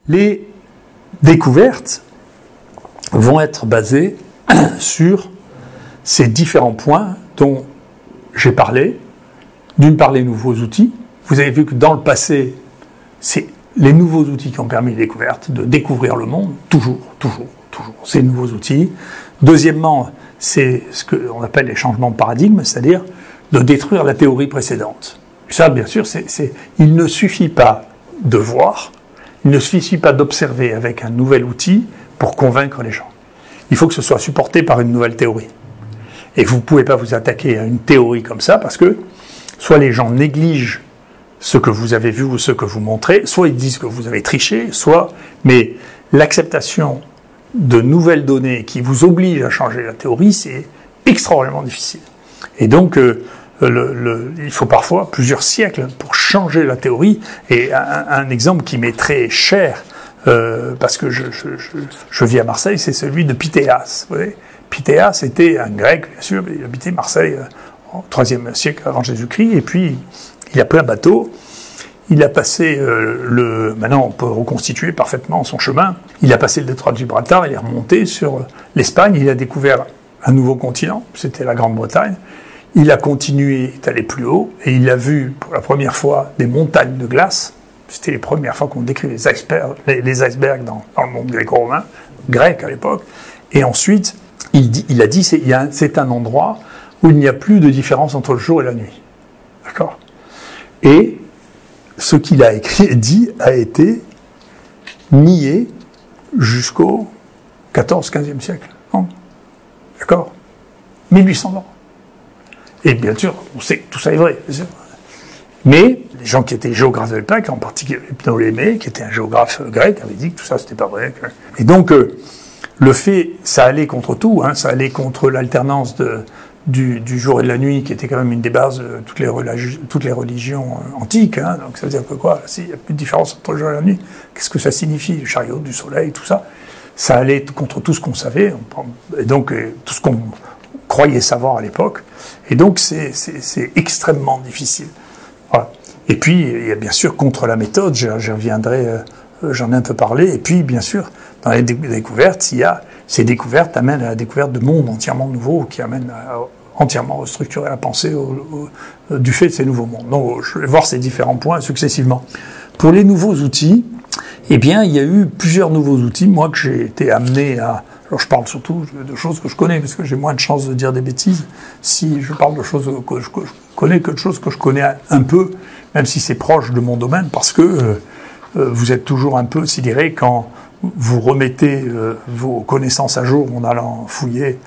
Les découvertes vont être basées sur ces différents points dont j'ai parlé. D'une part, les nouveaux outils. Vous avez vu que dans le passé, c'est les nouveaux outils qui ont permis les découvertes, de découvrir le monde, toujours, ces nouveaux outils. Deuxièmement, c'est ce qu'on appelle les changements de paradigme, c'est-à-dire de détruire la théorie précédente. Ça, bien sûr, il ne suffit pas de voir, il ne suffit pas d'observer avec un nouvel outil pour convaincre les gens. Il faut que ce soit supporté par une nouvelle théorie. Et vous ne pouvez pas vous attaquer à une théorie comme ça, parce que soit les gens négligent ce que vous avez vu ou ce que vous montrez, soit ils disent que vous avez triché, mais l'acceptation de nouvelles données qui vous obligent à changer la théorie, c'est extraordinairement difficile. Et donc, il faut parfois plusieurs siècles pour changer la théorie. Et un exemple qui m'est très cher, parce que je vis à Marseille, c'est celui de Pythéas. Vous voyez, Pythéas était un grec, bien sûr, mais il habitait Marseille au IIIe siècle avant Jésus-Christ, et puis il a pris un bateau, il a passé maintenant on peut reconstituer parfaitement son chemin, il a passé le détroit de Gibraltar, il est remonté sur l'Espagne, il a découvert un nouveau continent, c'était la Grande-Bretagne, il a continué, est allé plus haut, et il a vu pour la première fois des montagnes de glace. C'était les premières fois qu'on décrit les icebergs dans le monde gréco-romain, grec à l'époque, et ensuite il a dit c'est un endroit où il n'y a plus de différence entre le jour et la nuit. D'accord ? Et ce qu'il a écrit et dit a été nié jusqu'au XIVe siècle. Non ? D'accord ? 1800 ans. Et bien sûr, on sait que tout ça est vrai. Bien sûr. Mais les gens qui étaient géographes de l'époque, en particulier Ptolémée, qui était un géographe grec, avaient dit que tout ça, c'était pas vrai. Et donc, le fait, ça allait contre tout, hein, ça allait contre l'alternance du jour et de la nuit, qui était quand même une des bases de toutes les religions antiques. Hein, donc ça veut dire que quoi, s'il n'y a plus de différence entre le jour et la nuit, qu'est-ce que ça signifie, le chariot, du soleil, tout ça? Ça allait contre tout ce qu'on savait, et donc tout ce qu'on croyait savoir à l'époque. Et donc c'est extrêmement difficile. Voilà. Et puis, il y a bien sûr contre la méthode, j'y reviendrai, j'en ai un peu parlé, et puis bien sûr, dans les découvertes, ces découvertes amènent à la découverte de mondes entièrement nouveaux, qui amènent à entièrement restructurer la pensée du fait de ces nouveaux mondes. Donc, je vais voir ces différents points successivement. Pour les nouveaux outils, eh bien, il y a eu plusieurs nouveaux outils, moi, que j'ai été amené à... Alors, je parle surtout de choses que je connais, parce que j'ai moins de chances de dire des bêtises si je parle de choses que je connais que de choses que je connais un peu, même si c'est proche de mon domaine, parce que vous êtes toujours un peu sidéré quand vous remettez vos connaissances à jour en allant fouiller,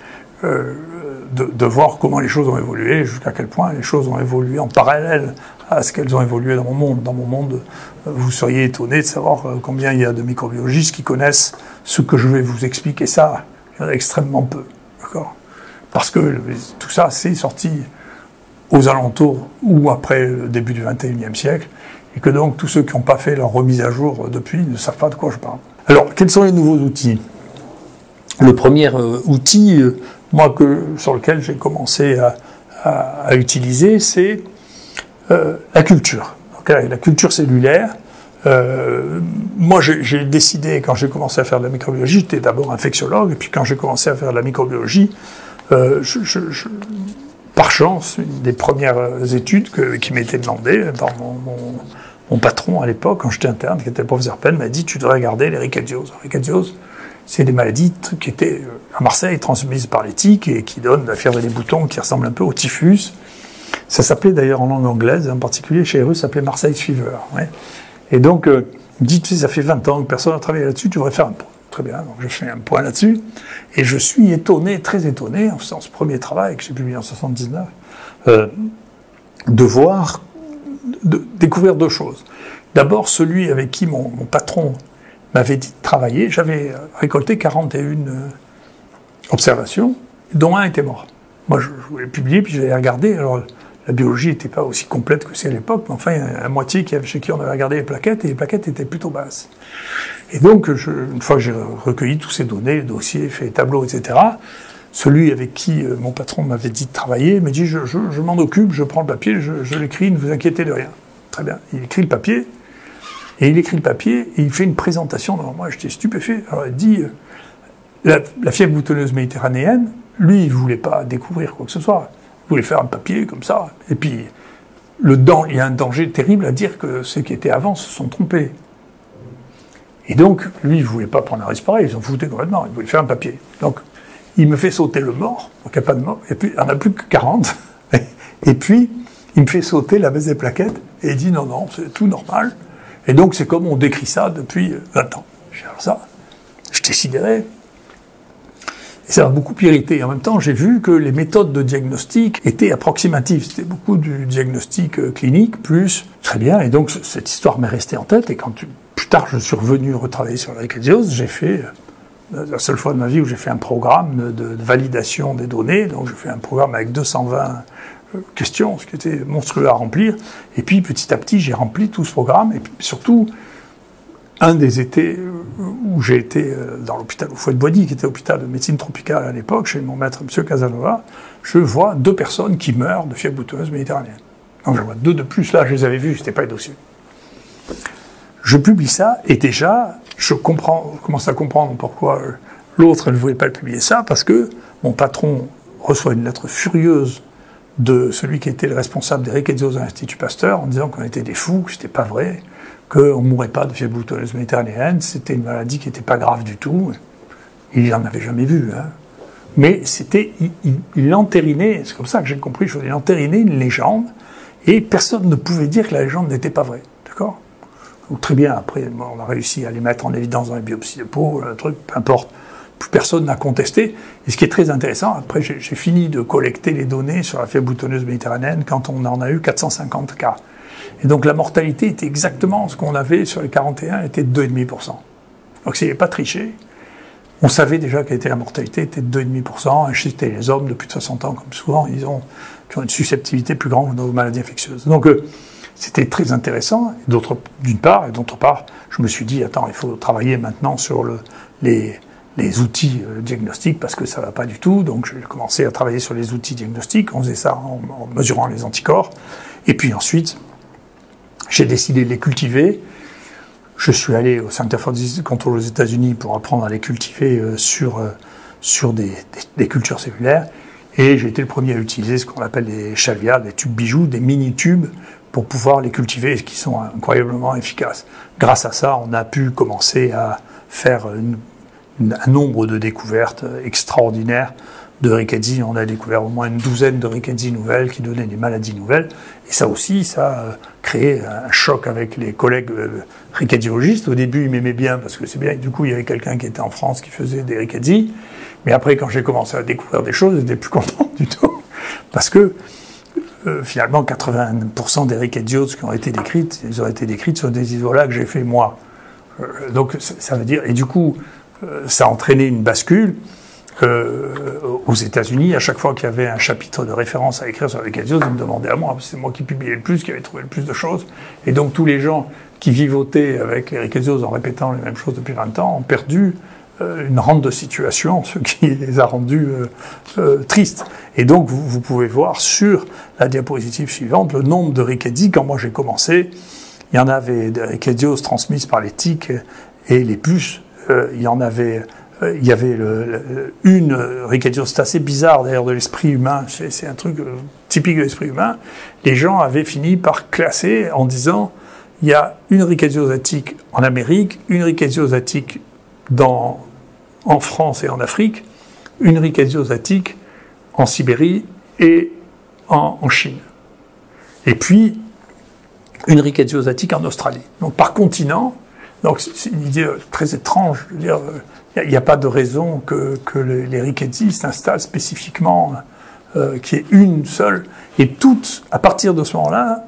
de voir comment les choses ont évolué, jusqu'à quel point les choses ont évolué en parallèle à ce qu'elles ont évolué dans mon monde. Dans mon monde, vous seriez étonné de savoir combien il y a de microbiologistes qui connaissent ce que je vais vous expliquer. Ça, il y en a extrêmement peu, d'accord ? Parce que tout ça, c'est sorti aux alentours ou après le début du XXIe siècle, et que donc tous ceux qui n'ont pas fait leur remise à jour depuis ne savent pas de quoi je parle. Alors, quels sont les nouveaux outils ? Le premier outil, sur lequel j'ai commencé à utiliser, c'est la culture. Donc, la culture cellulaire. Moi, j'ai décidé, quand j'ai commencé à faire de la microbiologie, j'étais d'abord infectiologue, et puis quand j'ai commencé à faire de la microbiologie, par chance, une des premières études qui m'était demandée dans mon patron à l'époque, quand j'étais interne, qui était le professeur Penn, m'a dit « Tu devrais regarder les rickettsioses ». Rickettsioses, c'est des maladies qui étaient à Marseille transmises par les tiques et qui donnent la fièvre des boutons qui ressemble un peu au typhus. Ça s'appelait d'ailleurs en langue anglaise, en particulier chez les Russes, ça s'appelait Marseille Fever. Ouais. Et donc, dit, tu sais, ça fait 20 ans que personne n'a travaillé là-dessus, tu devrais faire un point. Très bien, donc je fais un point là-dessus. Et je suis étonné, très étonné, en faisant ce premier travail que j'ai publié en 79, de découvrir deux choses. D'abord, celui avec qui mon patron m'avait dit de travailler, j'avais récolté 41 observations, dont un était mort. Moi, je voulais publier, puis j'avais regardé. Alors, la biologie n'était pas aussi complète que c'est à l'époque, mais enfin, il y en a la moitié chez qui on avait regardé les plaquettes, et les plaquettes étaient plutôt basses. Et donc, une fois que j'ai recueilli tous ces données, les dossiers, fait les tableaux, etc., celui avec qui mon patron m'avait dit de travailler me dit je m'en occupe, je prends le papier, je l'écris, ne vous inquiétez de rien. Très bien. Il écrit le papier, Et il écrit le papier, et il fait une présentation devant moi, j'étais stupéfait. Alors il dit, la fièvre boutonneuse méditerranéenne, lui, il ne voulait pas découvrir quoi que ce soit. Il voulait faire un papier comme ça. Et puis, il y a un danger terrible à dire que ceux qui étaient avant se sont trompés. Et donc, lui, il ne voulait pas prendre un risque pareil, il s'en foutait complètement, il voulait faire un papier. Donc, il me fait sauter le mort, donc il n'y a pas de mort, et puis il n'y en a plus que 40. Et puis, il me fait sauter la baisse des plaquettes, et il dit non, non, c'est tout normal. Et donc, c'est comme on décrit ça depuis 20 ans. J'ai dit, alors ça, j'étais sidéré. Et ça m'a beaucoup irrité. Et en même temps, j'ai vu que les méthodes de diagnostic étaient approximatives. C'était beaucoup du diagnostic clinique, plus très bien. Et donc, cette histoire m'est restée en tête. Et quand plus tard, je suis revenu retravailler sur la rickettsiose, j'ai fait la seule fois de ma vie où j'ai fait un programme de validation des données. Donc, j'ai fait un programme avec 220 questions, ce qui était monstrueux à remplir. Et puis, petit à petit, j'ai rempli tout ce programme. Et puis, surtout, un des étés où j'ai été dans l'hôpital au Fouet-de-Boigny, qui était l'hôpital de médecine tropicale à l'époque, chez mon maître, M. Casanova, je vois 2 personnes qui meurent de fièvre boutonneuse méditerranéenne. Donc, je vois 2 de plus. Là, je les avais vus, c'était pas les dossiers. Je publie ça, et déjà, je commence à comprendre pourquoi l'autre ne voulait pas le publier ça, parce que mon patron reçoit une lettre furieuse de celui qui était le responsable des rickettsioses à l'Institut Pasteur, en disant qu'on était des fous, que c'était pas vrai, qu'on ne mourrait pas de fièvre boutonneuse méditerranéenne, c'était une maladie qui n'était pas grave du tout. Il n'en avait jamais vu. Hein. Mais il entérinait, c'est comme ça que j'ai compris, il entérinait une légende, et personne ne pouvait dire que la légende n'était pas vraie. D'accord ? Très bien, après, on a réussi à les mettre en évidence dans les biopsies de peau, le truc, peu importe. Plus personne n'a contesté. Et ce qui est très intéressant, après, j'ai fini de collecter les données sur la fièvre boutonneuse méditerranéenne quand on en a eu 450 cas. Et donc la mortalité était exactement ce qu'on avait sur les 41, était de 2,5%. Donc s'il n'y avait pas triché, on savait déjà quelle était la mortalité, était de 2,5%, et c'était les hommes de plus de 60 ans, comme souvent, qui ont une susceptibilité plus grande aux maladies infectieuses. Donc c'était très intéressant, d'une part, et d'autre part, je me suis dit, attends, il faut travailler maintenant sur les outils diagnostiques, parce que ça ne va pas du tout, donc j'ai commencé à travailler sur les outils diagnostiques, on faisait ça en mesurant les anticorps, et puis ensuite, j'ai décidé de les cultiver. Je suis allé au Center for Disease Control aux États-Unis pour apprendre à les cultiver sur des cultures cellulaires. Et j'ai été le premier à utiliser ce qu'on appelle les chalviales, des tubes bijoux, des mini-tubes, pour pouvoir les cultiver, qui sont incroyablement efficaces. Grâce à ça, on a pu commencer à faire un nombre de découvertes extraordinaires de rickettsie. On a découvert au moins une douzaine de rickettsie nouvelles qui donnaient des maladies nouvelles. Et ça aussi, ça a créé un choc avec les collègues rickettsiologistes. Au début, ils m'aimaient bien parce que c'est bien. Du coup, il y avait quelqu'un qui était en France qui faisait des rickettsie. Mais après, quand j'ai commencé à découvrir des choses, ils n'étaient plus contents du tout. Parce que finalement, 80% des rickettsioses qui ont été décrites, elles ont été décrites sur des isolats que j'ai fait moi. Donc ça veut dire... Et du coup, ça a entraîné une bascule. Aux États-Unis, à chaque fois qu'il y avait un chapitre de référence à écrire sur la rickettsiose, ils me demandaient à moi, c'est moi qui publiais le plus, qui avait trouvé le plus de choses. Et donc tous les gens qui vivotaient avec les rickettsioses en répétant les mêmes choses depuis 20 ans ont perdu une rente de situation, ce qui les a rendus tristes. Et donc vous pouvez voir sur la diapositive suivante le nombre de rickettsie. Quand moi j'ai commencé, il y en avait des rickettsioses transmises par les tiques et les puces. Il y avait une rickettsiose, c'est assez bizarre d'ailleurs de l'esprit humain, c'est un truc typique de l'esprit humain. Les gens avaient fini par classer en disant il y a une rickettsiose attique en Amérique, une rickettsiose attique en France et en Afrique, une rickettsiose attique en Sibérie et en Chine. Et puis une rickettsiose attique en Australie. Donc par continent, donc c'est une idée très étrange, je veux dire. Il n'y a pas de raison que les rickettsis s'installent spécifiquement, qu'il y ait une seule. Et toutes, à partir de ce moment-là,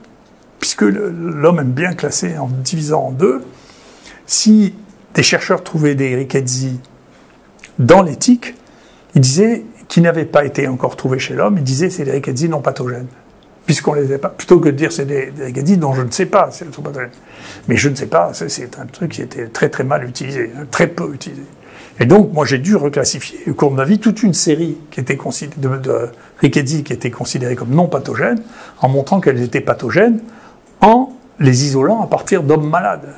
puisque l'homme aime bien classer en divisant en deux, si des chercheurs trouvaient des rickettsis dans les tiques, ils disaient qu'ils n'avaient pas été encore trouvés chez l'homme, ils disaient c'est des rickettsis non pathogènes. Puisqu'on les a pas, plutôt que de dire c'est des rickettsis dont je ne sais pas si elles sont pathogènes. Mais je ne sais pas, c'est un truc qui était très très mal utilisé, très peu utilisé. Et donc, moi, j'ai dû reclassifier au cours de ma vie toute une série qui était de rickettsie qui étaient considérées comme non pathogènes, en montrant qu'elles étaient pathogènes en les isolant à partir d'hommes malades.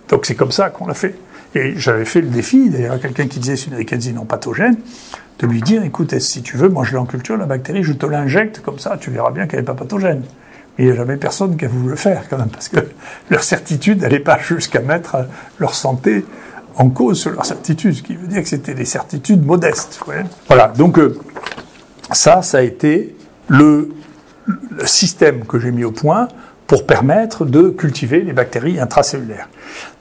Donc c'est comme ça qu'on l'a fait. Et j'avais fait le défi, d'ailleurs, à quelqu'un qui disait c'est une rickettsie non pathogène, de lui dire, écoute, si tu veux, moi je l'ai en culture, la bactérie, je te l'injecte, comme ça, tu verras bien qu'elle n'est pas pathogène. Et il n'y a jamais personne qui a voulu le faire, quand même, parce que leur certitude n'allait pas jusqu'à mettre leur santé en cause sur leur certitude, ce qui veut dire que c'était des certitudes modestes. Ouais. Voilà, donc ça a été le système que j'ai mis au point pour permettre de cultiver les bactéries intracellulaires.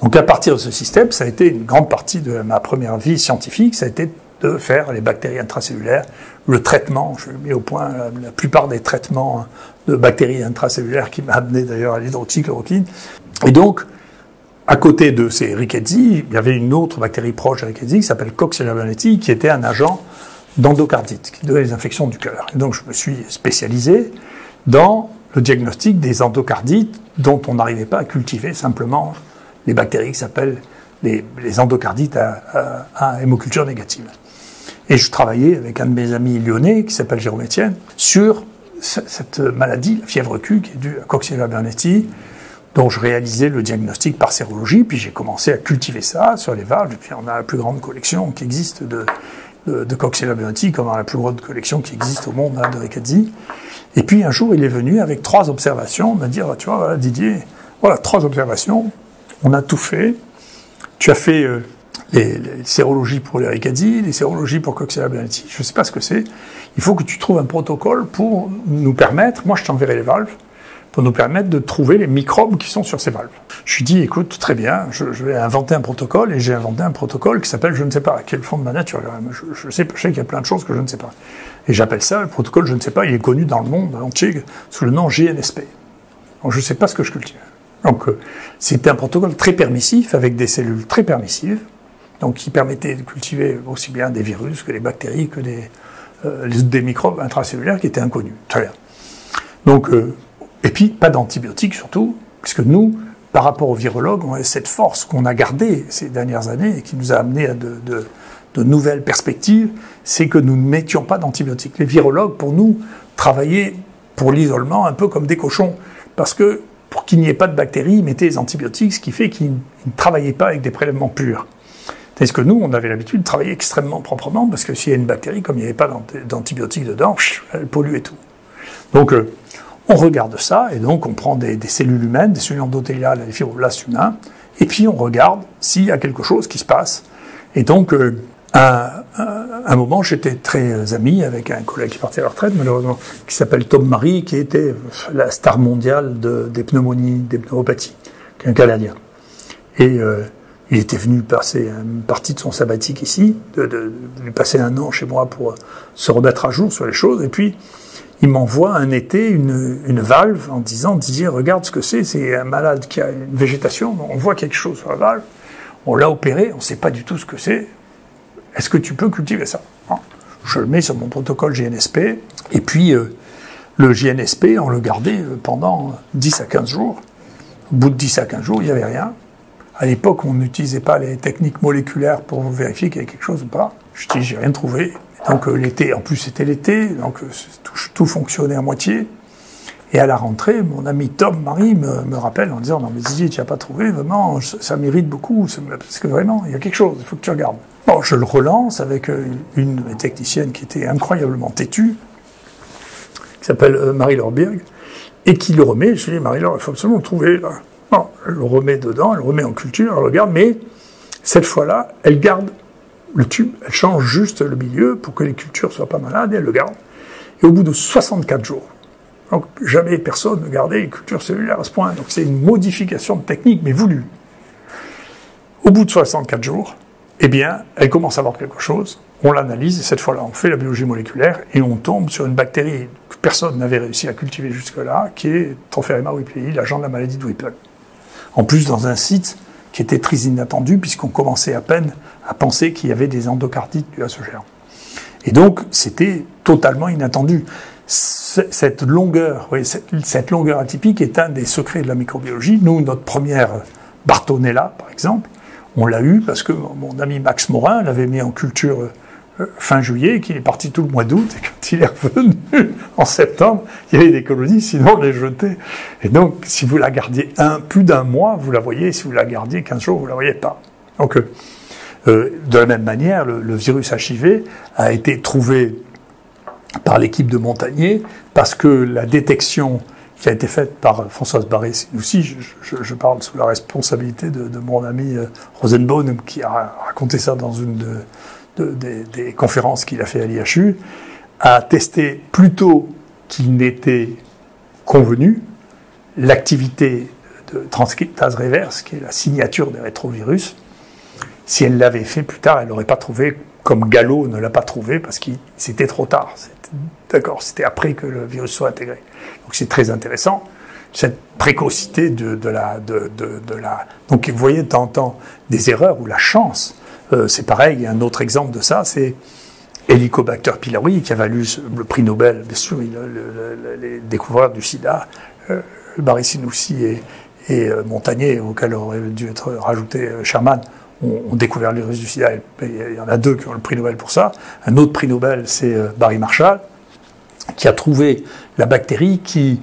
Donc à partir de ce système, ça a été une grande partie de ma première vie scientifique, ça a été de faire les bactéries intracellulaires, le traitement, j'ai mis au point la plupart des traitements de bactéries intracellulaires qui m'a amené d'ailleurs à l'hydroxychloroquine. Et donc, à côté de ces rickettsi, il y avait une autre bactérie proche de rickettsi qui s'appelle Coxiella burnetii, qui était un agent d'endocardite, qui donnait les infections du cœur. Et donc je me suis spécialisé dans le diagnostic des endocardites dont on n'arrivait pas à cultiver simplement les bactéries qui s'appellent les endocardites à hémoculture négative. Et je travaillais avec un de mes amis lyonnais, qui s'appelle Jérôme Etienne, sur cette maladie, la fièvre Q, qui est due à Coxiella burnetii, dont je réalisais le diagnostic par sérologie, puis j'ai commencé à cultiver ça sur les valves, et puis on a la plus grande collection qui existe de Coxiella burnetii, comme la plus grande collection qui existe au monde de rickettsi. Et puis un jour, il est venu avec 3 observations, il m'a dit, tu vois, voilà, Didier, voilà 3 observations, on a tout fait, tu as fait les sérologies pour les rickettsi, les sérologies pour Coxiella burnetii, je ne sais pas ce que c'est, il faut que tu trouves un protocole pour nous permettre, moi je t'enverrai les valves, pour nous permettre de trouver les microbes qui sont sur ces valves. Je lui dis, écoute, très bien, je vais inventer un protocole, et j'ai inventé un protocole qui s'appelle je ne sais pas, qui est le fond de ma nature. Je sais qu'il y a plein de choses que je ne sais pas. Et j'appelle ça, le protocole je ne sais pas, il est connu dans le monde entier sous le nom GNSP. Donc je ne sais pas ce que je cultive. Donc c'était un protocole très permissif, avec des cellules très permissives, donc qui permettait de cultiver aussi bien des virus que des bactéries, que des microbes intracellulaires qui étaient inconnus. Très bien. Donc, et puis, pas d'antibiotiques surtout, puisque nous, par rapport aux virologues, on a cette force qu'on a gardée ces dernières années et qui nous a amené à de nouvelles perspectives, c'est que nous ne mettions pas d'antibiotiques. Les virologues, pour nous, travaillaient pour l'isolement un peu comme des cochons, parce que pour qu'il n'y ait pas de bactéries, ils mettaient des antibiotiques, ce qui fait qu'ils ne travaillaient pas avec des prélèvements purs. Tandis que nous, on avait l'habitude de travailler extrêmement proprement, parce que s'il y a une bactérie, comme il n'y avait pas d'antibiotiques dedans, elle polluait tout. Donc, on regarde ça, et donc on prend des cellules humaines, des cellules endothéliales, des fibroblastes humains, et puis on regarde s'il y a quelque chose qui se passe. Et donc, à un moment, j'étais très ami avec un collègue qui partait à la retraite, malheureusement, qui s'appelle Tom Marie, qui était la star mondiale des pneumonies, des pneumopathies, qui est un Canadien. Et il était venu passer une partie de son sabbatique ici, de lui passer 1 an chez moi pour se remettre à jour sur les choses, et puis il m'envoie un été une valve en disant « Didier, regarde ce que c'est un malade qui a une végétation, on voit quelque chose sur la valve, on l'a opéré, on ne sait pas du tout ce que c'est, est-ce que tu peux cultiver ça ?» Je le mets sur mon protocole GNSP, et puis le GNSP, on le gardait pendant 10 à 15 jours. Au bout de 10 à 15 jours, il n'y avait rien. À l'époque, on n'utilisait pas les techniques moléculaires pour vérifier qu'il y avait quelque chose ou pas. Je dis « J'ai rien trouvé ». Donc l'été, en plus c'était l'été, donc tout fonctionnait à moitié. Et à la rentrée, mon ami Tom Marie me rappelle en disant « Non mais Didier, tu n'as pas trouvé, vraiment, ça m'irrite beaucoup, parce que vraiment, il y a quelque chose, il faut que tu regardes. » Bon, je le relance avec une de mes techniciennes qui était incroyablement têtue, qui s'appelle Marie-Laure Birg, et qui le remet. Je lui dis « Marie-Laure, il faut absolument le trouver, là. » Bon, elle le remet dedans, elle le remet en culture, elle regarde, mais cette fois-là, elle garde le tube, elle change juste le milieu pour que les cultures ne soient pas malades, et elle le garde. Et au bout de 64 jours, donc jamais personne ne gardait les cultures cellulaires à ce point, donc c'est une modification de technique, mais voulue. Au bout de 64 jours, eh bien, elle commence à avoir quelque chose, on l'analyse, et cette fois-là, on fait la biologie moléculaire, et on tombe sur une bactérie que personne n'avait réussi à cultiver jusque-là, qui est Trophérema whipplei, l'agent de la maladie de Whipple. En plus, dans un site qui était très inattendu, puisqu'on commençait à peine à penser qu'il y avait des endocardites dues à ce germe. Et donc, c'était totalement inattendu. Cette longueur atypique est un des secrets de la microbiologie. Nous, notre première Bartonella, par exemple, on l'a eu parce que mon ami Max Morin l'avait mis en culture fin juillet, qu'il est parti tout le mois d'août, et quand il est revenu en septembre, il y avait des colonies, sinon on les jetait. Et donc, si vous la gardiez plus d'un mois, vous la voyez, si vous la gardiez 15 jours, vous ne la voyez pas. Donc, de la même manière, le virus HIV a été trouvé par l'équipe de Montagnier, parce que la détection qui a été faite par Françoise Barré-Sinoussi, je parle sous la responsabilité de mon ami Rosenbaum, qui a raconté ça dans une des conférences qu'il a fait à l'IHU, a testé plutôt qu'il n'était convenu l'activité de transcriptase reverse, qui est la signature des rétrovirus. Si elle l'avait fait plus tard, elle n'aurait pas trouvé, comme Gallo ne l'a pas trouvé, parce que c'était trop tard. D'accord, c'était après que le virus soit intégré. Donc c'est très intéressant, cette précocité de la... Donc vous voyez de temps en temps des erreurs ou la chance. C'est pareil, il y a un autre exemple de ça, c'est Helicobacter pylori, qui a valu le prix Nobel, bien sûr, les découvreurs du sida, Barré-Sinoussi et Montagnier, auquel aurait dû être rajouté Sherman, ont découvert le virus du sida. Il y en a deux qui ont le prix Nobel pour ça. Un autre prix Nobel, c'est Barry Marshall, qui a trouvé la bactérie qui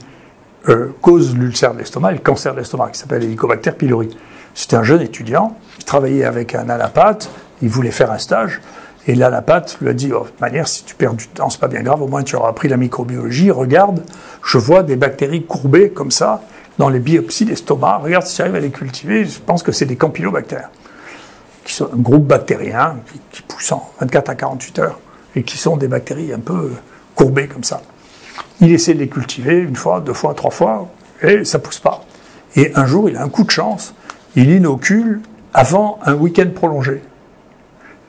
cause l'ulcère de l'estomac, le cancer de l'estomac, qui s'appelle Helicobacter pylori. C'était un jeune étudiant, il travaillait avec un allapathe, il voulait faire un stage, et l'allapathe lui a dit, de toute manière, si tu perds du temps, c'est pas bien grave, au moins tu auras appris la microbiologie, regarde, je vois des bactéries courbées comme ça, dans les biopsies d'estomac, regarde si tu arrives à les cultiver, je pense que c'est des campylobactères, qui sont un groupe bactérien, qui pousse en 24 à 48 heures, et qui sont des bactéries un peu courbées comme ça. Il essaie de les cultiver une fois, deux fois, trois fois, et ça pousse pas. Et un jour, il a un coup de chance, il inocule avant un week-end prolongé.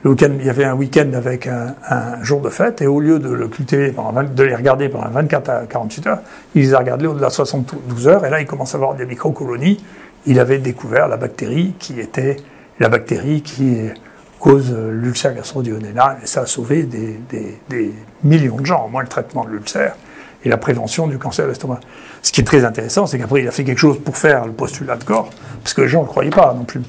Il y avait un week-end avec un jour de fête, et au lieu de le cultiver, de les regarder pendant 24 à 48 heures, il les a regardés au-delà de 72 heures, et là, il commence à avoir des microcolonies. Il avait découvert la bactérie qui cause l'ulcère gastro-duodénal, et ça a sauvé des millions de gens, au moins le traitement de l'ulcère et la prévention du cancer de l'estomac. Ce qui est très intéressant, c'est qu'après, il a fait quelque chose pour faire le postulat de corps, parce que les gens ne le croyaient pas non plus.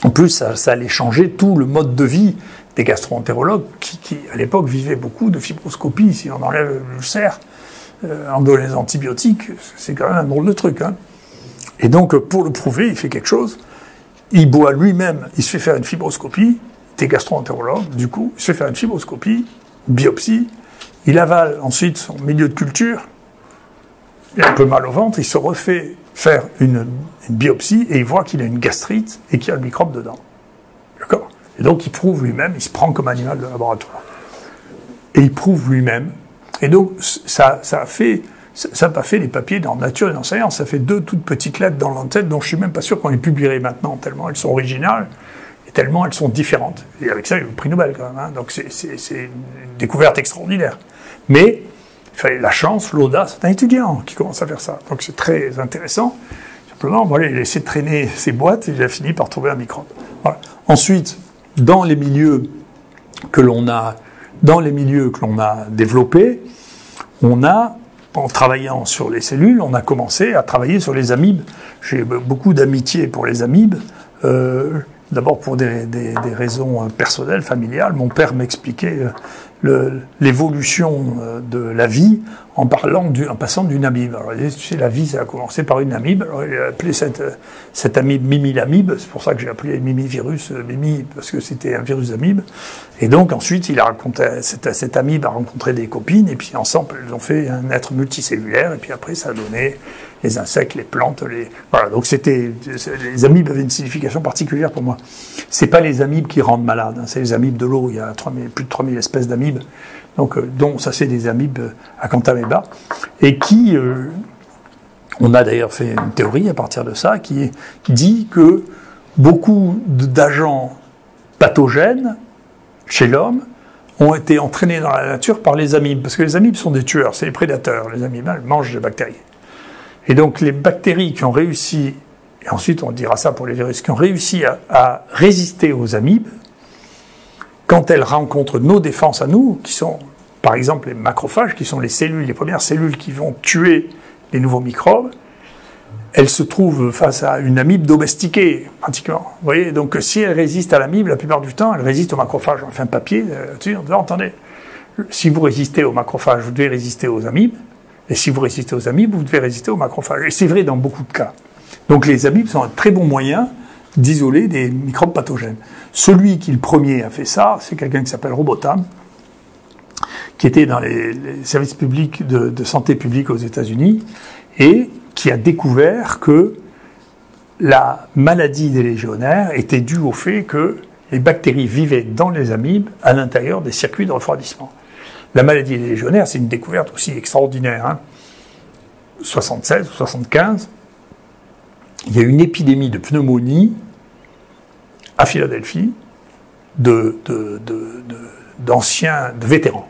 En plus, ça allait changer tout le mode de vie des gastro-entérologues qui à l'époque, vivaient beaucoup de fibroscopie. Si on enlève l'ulcère, en donnant les antibiotiques, c'est quand même un drôle de truc. Hein. Et donc, pour le prouver, il fait quelque chose. Il boit lui-même, il se fait faire une fibroscopie, il était gastro-entérologue, du coup, il se fait faire une fibroscopie, biopsie, il avale ensuite son milieu de culture, il a un peu mal au ventre, il se refait faire une biopsie et il voit qu'il a une gastrite et qu'il y a le microbe dedans. D'accord ? Et donc il prouve lui-même, il se prend comme animal de laboratoire. Et il prouve lui-même. Et donc ça n'a pas fait les papiers dans Nature et dans Science, ça fait 2 toutes petites lettres dans l'entête dont je ne suis même pas sûr qu'on les publierait maintenant, tellement elles sont originales et tellement elles sont différentes. Et avec ça, il y a eu le prix Nobel quand même. Hein. Donc c'est une découverte extraordinaire. Mais il fallait la chance, l'audace d'un étudiant qui commence à faire ça. Donc c'est très intéressant. Simplement, voilà, il a laissé traîner ses boîtes et il a fini par trouver un microbe. Voilà. Ensuite, dans les milieux que l'on a développés, en travaillant sur les cellules, on a commencé à travailler sur les amibes. J'ai beaucoup d'amitié pour les amibes. D'abord pour des raisons personnelles, familiales. Mon père m'expliquait l'évolution de la vie en passant d'une amibe. Alors, tu sais, la vie, ça a commencé par une amibe. Alors, il a appelé cette amibe Mimi l'amibe. C'est pour ça que j'ai appelé Mimi virus Mimi, parce que c'était un virus d'amibe. Et donc, ensuite, cette amibe a rencontré des copines, et puis ensemble, elles ont fait un être multicellulaire, et puis après, ça a donné les insectes, les plantes, voilà. Donc, les amibes avaient une signification particulière pour moi. C'est pas les amibes qui rendent malades, hein, c'est les amibes de l'eau. Il y a plus de 3000 espèces d'amibes. Donc, dont ça, c'est des amibes à Cantabeba, et qui, on a d'ailleurs fait une théorie à partir de ça, qui dit que beaucoup d'agents pathogènes chez l'homme ont été entraînés dans la nature par les amibes, parce que les amibes sont des tueurs, c'est les prédateurs. Les amibes, elles mangent des bactéries. Et donc, les bactéries qui ont réussi, et ensuite on dira ça pour les virus, qui ont réussi à résister aux amibes, quand elles rencontrent nos défenses à nous, qui sont par exemple les macrophages, qui sont les cellules, les premières cellules qui vont tuer les nouveaux microbes, elle se trouve face à une amibe domestiquée, pratiquement. Vous voyez, donc si elle résiste à l'amibe, la plupart du temps, elle résiste au macrophage. On fait un papier là-dessus, en disant, attendez, si vous résistez aux macrophages, vous devez résister aux amibes, et si vous résistez aux amibes, vous devez résister aux macrophages. Et c'est vrai dans beaucoup de cas. Donc les amibes sont un très bon moyen d'isoler des microbes pathogènes. Celui qui, le premier, a fait ça, c'est quelqu'un qui s'appelle Robotham, qui était dans les services publics de santé publique aux États-Unis, et qui a découvert que la maladie des légionnaires était due au fait que les bactéries vivaient dans les amibes à l'intérieur des circuits de refroidissement. La maladie des légionnaires, c'est une découverte aussi extraordinaire. Hein. 76 ou 75, il y a une épidémie de pneumonie à Philadelphie d'anciens, de vétérans.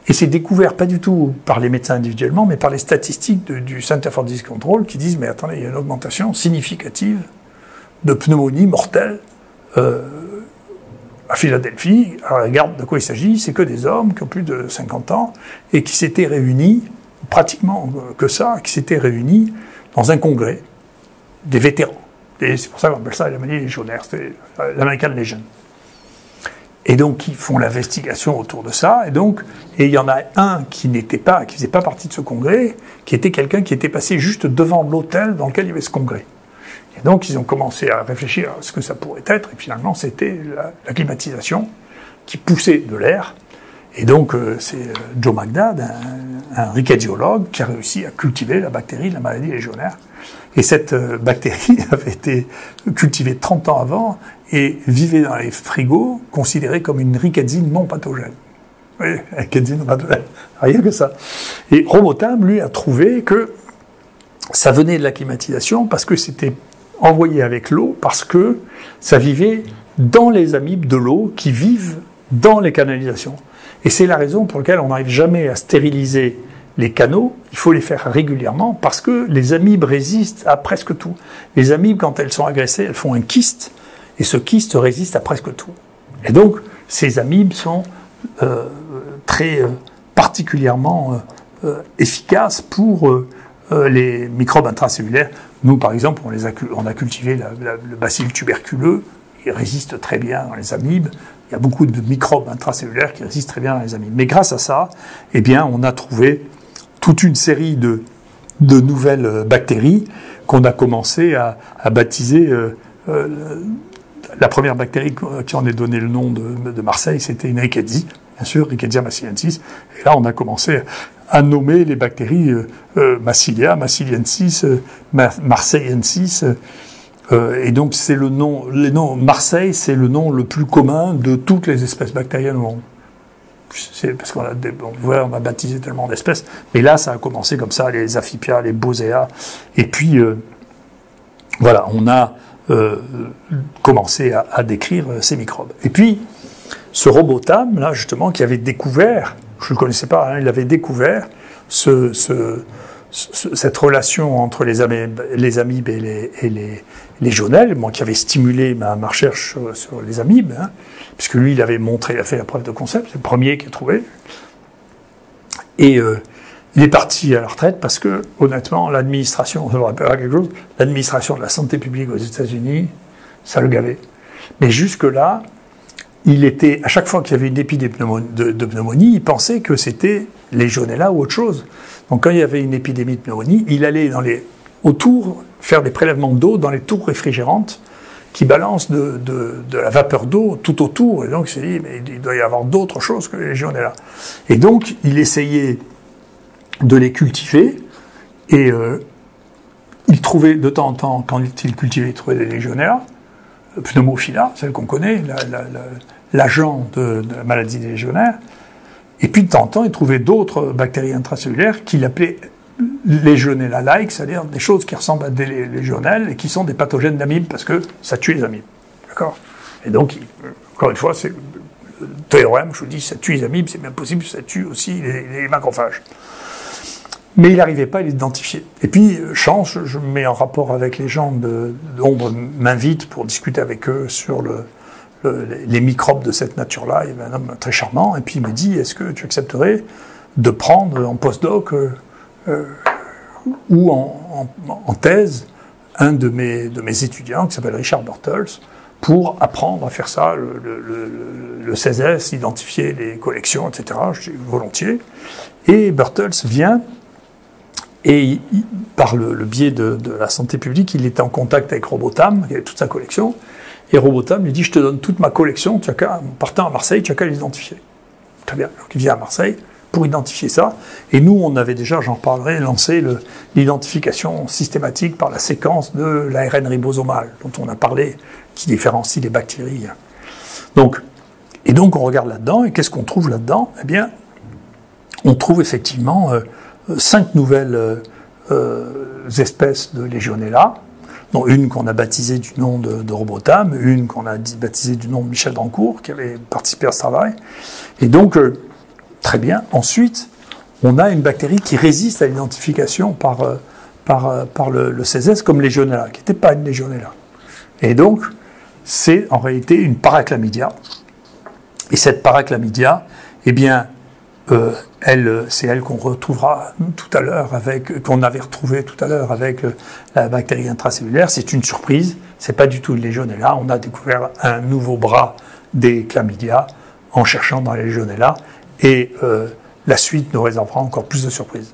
Et c'est découvert pas du tout par les médecins individuellement, mais par les statistiques du Center for Disease Control qui disent, mais attendez, il y a une augmentation significative de pneumonie mortelle à Philadelphie. Alors regarde de quoi il s'agit, c'est que des hommes qui ont plus de 50 ans et qui s'étaient réunis, pratiquement que ça, qui s'étaient réunis dans un congrès des vétérans. Et c'est pour ça qu'on appelle ça la maladie légionnaire, c'était l'American Legion. Et donc, ils font l'investigation autour de ça, et il y en a un qui faisait pas partie de ce congrès, qui était quelqu'un qui était passé juste devant l'hôtel dans lequel il y avait ce congrès. Et donc, ils ont commencé à réfléchir à ce que ça pourrait être, et finalement, c'était la climatisation qui poussait de l'air. Et donc, c'est Joe Magdad, un ricadiologue, qui a réussi à cultiver la bactérie de la maladie légionnaire. Et cette bactérie avait été cultivée 30 ans avant et vivait dans les frigos, considérée comme une ricadine non pathogène. Oui, ricadine non pathogène, rien que ça. Et Robotham, lui, a trouvé que ça venait de la climatisation parce que c'était envoyé avec l'eau, parce que ça vivait dans les amibes de l'eau qui vivent dans les canalisations. Et c'est la raison pour laquelle on n'arrive jamais à stériliser les canaux, il faut les faire régulièrement parce que les amibes résistent à presque tout. Les amibes, quand elles sont agressées, elles font un kyste et ce kyste résiste à presque tout. Et donc, ces amibes sont très particulièrement efficaces pour les microbes intracellulaires. Nous, par exemple, on a cultivé le bacille tuberculeux, il résiste très bien dans les amibes. Il y a beaucoup de microbes intracellulaires qui résistent très bien dans les amibes. Mais grâce à ça, eh bien, on a trouvé toute une série de nouvelles bactéries qu'on a commencé à baptiser. La première bactérie qui en est donné le nom de Marseille, c'était une rickettsia, bien sûr, Rickettsia massiliensis. Et là, on a commencé à nommer les bactéries Massilia, massiliensis, marseillensis. Et donc, c'est le nom Marseille, c'est le nom le plus commun de toutes les espèces bactériennes au monde. C'est parce qu'on a baptisé tellement d'espèces. Mais là, ça a commencé comme ça, les Aphipia, les Bosea. Et puis, voilà, on a commencé à décrire ces microbes. Et puis, ce Robotham, là, justement, qui avait découvert, je ne le connaissais pas, hein, il avait découvert cette relation entre les amibes et les légionelles, moi qui avait stimulé ma recherche sur les amibes, hein, puisque lui, il a fait la preuve de concept, c'est le premier qui a trouvé. Et il est parti à la retraite parce que, honnêtement, l'administration, ça me rappellera quelque chose, l'administration de la santé publique aux États-Unis, ça le gavait. Mais jusque-là, il était, à chaque fois qu'il y avait une épidémie de pneumonie, il pensait que c'était Legionella ou autre chose. Donc quand il y avait une épidémie de pneumonie, il allait autour faire des prélèvements d'eau dans les tours réfrigérantes qui balancent de la vapeur d'eau tout autour. Et donc il s'est dit, mais il doit y avoir d'autres choses que les Legionella. Et donc il essayait de les cultiver et il trouvait de temps en temps, quand il cultivait, il trouvait des Legionella, Pneumophila, celle qu'on connaît, l'agent de la maladie des légionnaires. Et puis de temps en temps, il trouvait d'autres bactéries intracellulaires qu'il appelait Legionella-like, c'est-à-dire des choses qui ressemblent à des légionelles et qui sont des pathogènes d'amibes parce que ça tue les amibes. D'accord ? Et donc, encore une fois, c'est le théorème, je vous dis, ça tue les amibes, c'est bien possible, ça tue aussi les macrophages. Mais il n'arrivait pas à l'identifier. Et puis, chance, je me mets en rapport avec les gens d'Ombre, m'invite pour discuter avec eux sur les microbes de cette nature-là. Il y avait un homme très charmant, et puis il me dit, est-ce que tu accepterais de prendre en postdoc où en thèse, un de mes étudiants, qui s'appelle Richard Birtles, pour apprendre à faire ça, le CESES, identifier les collections, etc., je dis volontiers. Et Birtles vient, et par le biais de la santé publique, il était en contact avec Robotham, qui avait toute sa collection, et Robotham lui dit, je te donne toute ma collection, tu as qu'à, partant à Marseille, tu as qu'à l'identifier. Très bien, donc il vient à Marseille pour identifier ça, et nous, on avait déjà, j'en reparlerai, lancé l'identification systématique par la séquence de l'ARN ribosomal, dont on a parlé, qui différencie les bactéries. Donc, on regarde là-dedans, et qu'est-ce qu'on trouve là-dedans? Eh bien, on trouve effectivement 5 nouvelles espèces de Legionella, dont une qu'on a baptisée du nom de Robotham, une qu'on a baptisée du nom de Michel Drancourt, qui avait participé à ce travail. Et donc, très bien. Ensuite, on a une bactérie qui résiste à l'identification par le CESES comme Legionella, qui n'était pas une Legionella. Et donc, c'est en réalité une Parachlamydia. Et cette Parachlamydia, eh bien, c'est elle qu'on retrouvera tout à l'heure qu'on avait retrouvé tout à l'heure avec la bactérie intracellulaire. C'est une surprise. C'est pas du tout une Legionella. On a découvert un nouveau bras des chlamydia en cherchant dans les Legionella. Et la suite nous réservera encore plus de surprises.